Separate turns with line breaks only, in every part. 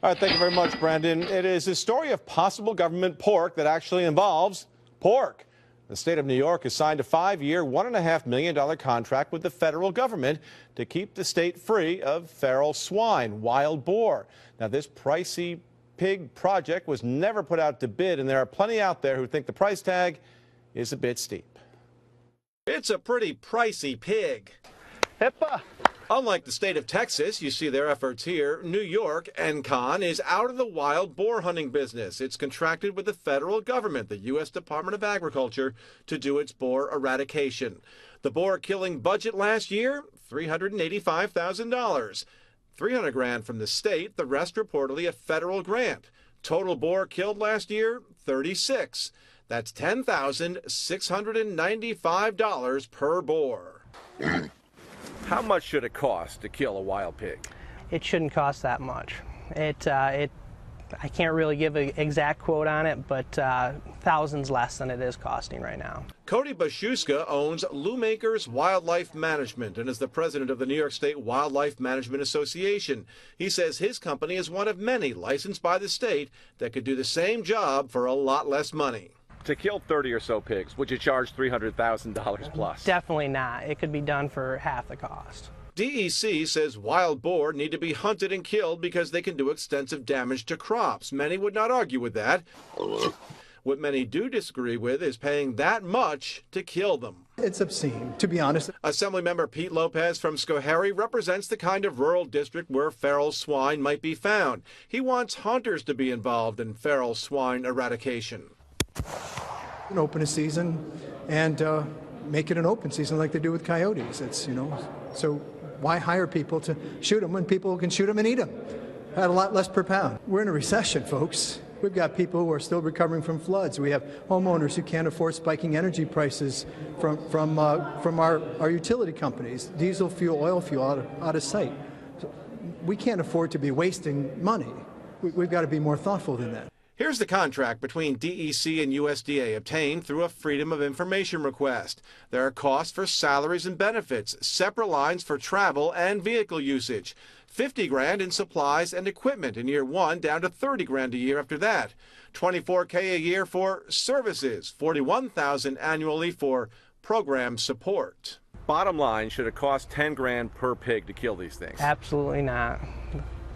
All right, thank you very much, Brandon. It is a story of possible government pork that actually involves pork. The state of New York has signed a 5-year, $1.5 million contract with the federal government to keep the state free of feral swine, wild boar. Now, this pricey pig project was never put out to bid, and there are plenty out there who think the price tag is a bit steep. It's a pretty pricey pig.
HIPAA.
Unlike the state of Texas, you see their efforts here. New York, NCON, is out of the wild boar hunting business. It's contracted with the federal government, the U.S. Department of Agriculture, to do its boar eradication. The boar killing budget last year, $385,000. $300,000 from the state, the rest reportedly a federal grant. Total boar killed last year, 36. That's $10,695 per boar. How much should it cost to kill a wild pig?
It shouldn't cost that much. I can't really give an exact quote on it, but thousands less than it is costing right now.
Cody Bashuska owns Lewmakers Wildlife Management and is the president of the New York State Wildlife Management Association. He says his company is one of many licensed by the state that could do the same job for a lot less money. To kill 30 or so pigs, would you charge $300,000 plus?
Definitely not. It could be done for half the cost.
DEC says wild boar need to be hunted and killed because they can do extensive damage to crops. Many would not argue with that. What many do disagree with is paying that much to kill them.
It's obscene, to be honest.
Assemblymember Pete Lopez from Schoharie represents the kind of rural district where feral swine might be found. He wants hunters to be involved in feral swine eradication.
Open a season and make it an open season like they do with coyotes. So why hire people to shoot them when people can shoot them and eat them at a lot less per pound? We're in a recession, folks. We've got people who are still recovering from floods. We have homeowners who can't afford spiking energy prices from our utility companies, diesel fuel, oil fuel out of sight. So we can't afford to be wasting money. We've got to be more thoughtful than that.
Here's the contract between DEC and USDA obtained through a Freedom of Information request. There are costs for salaries and benefits, separate lines for travel and vehicle usage, $50,000 in supplies and equipment in year one, down to $30,000 a year after that, $24,000 a year for services, $41,000 annually for program support. Bottom line, should it cost $10,000 per pig to kill these things?
Absolutely not.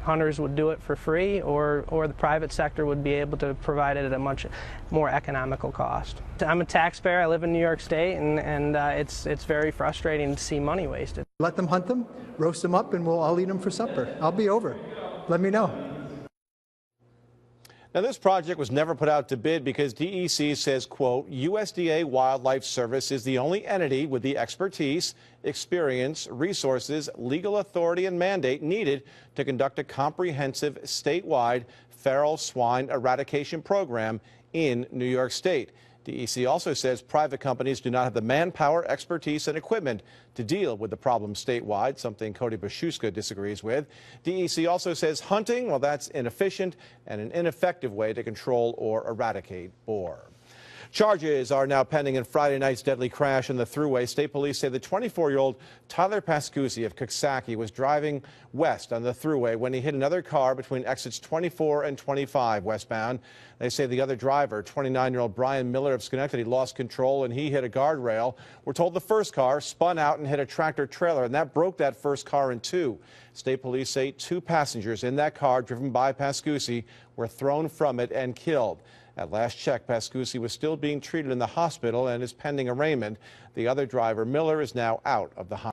Hunters would do it for free, or the private sector would be able to provide it at a much more economical cost. I'm a taxpayer. I live in New York State, and it's very frustrating to see money wasted.
Let them hunt them, roast them up, and I'll eat them for supper. I'll be over. Let me know.
Now, this project was never put out to bid because DEC says, quote, USDA Wildlife Service is the only entity with the expertise, experience, resources, legal authority, and mandate needed to conduct a comprehensive statewide feral swine eradication program in New York State. DEC also says private companies do not have the manpower, expertise, and equipment to deal with the problem statewide, something Cody Bashuska disagrees with. DEC also says hunting, well, that's inefficient and an ineffective way to control or eradicate boar. Charges are now pending in Friday night's deadly crash in the Thruway. State police say the 24-year-old Tyler Pascusi of Coxsackie was driving west on the Thruway when he hit another car between exits 24 and 25 westbound. They say the other driver, 29-year-old Brian Miller of Schenectady, lost control and he hit a guardrail. We're told the first car spun out and hit a tractor trailer, and that broke that first car in two. State police say 2 passengers in that car driven by Pascusi were thrown from it and killed. At last check, Pascusi was still being treated in the hospital and is pending arraignment. The other driver, Miller, is now out of the hospital.